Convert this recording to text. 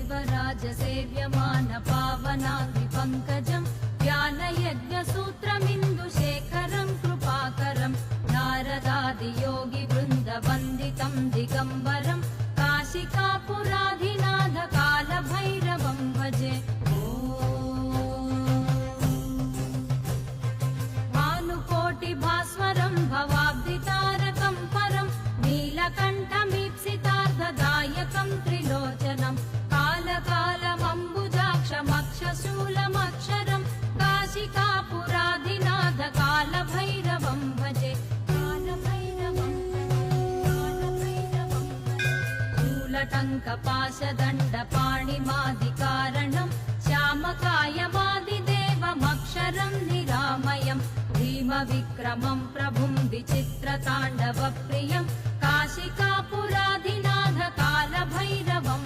देवराजसेव्यमान पावनाङ्घ्रिपङ्कजं ज्ञानयज्ञसूत्रमिन्दुशेखरं कृपाकरं नारदादियोगिवृन्दवन्दितं दिगम्बरं काशिकापुराधिनाथ कालभैरवं भजे। भानुकोटिभास्वरं भवाब्धितारकं परं नीलकण्ठमीप्सितार्थदायकं त्रिलोचनं कालकालमम्बुजाक्षमक्षशूलमक्षरं काशिकापुराधिनाथ कालभैरवं भजे। शूलटङ्कपाशदण्डपाणिमादिकारणं श्यामकायमादिदेवमक्षरं निरामयं भीमविक्रमं प्रभुं विचित्रताण्डवप्रियं काशिकापुराधिनाथ कालभैरवं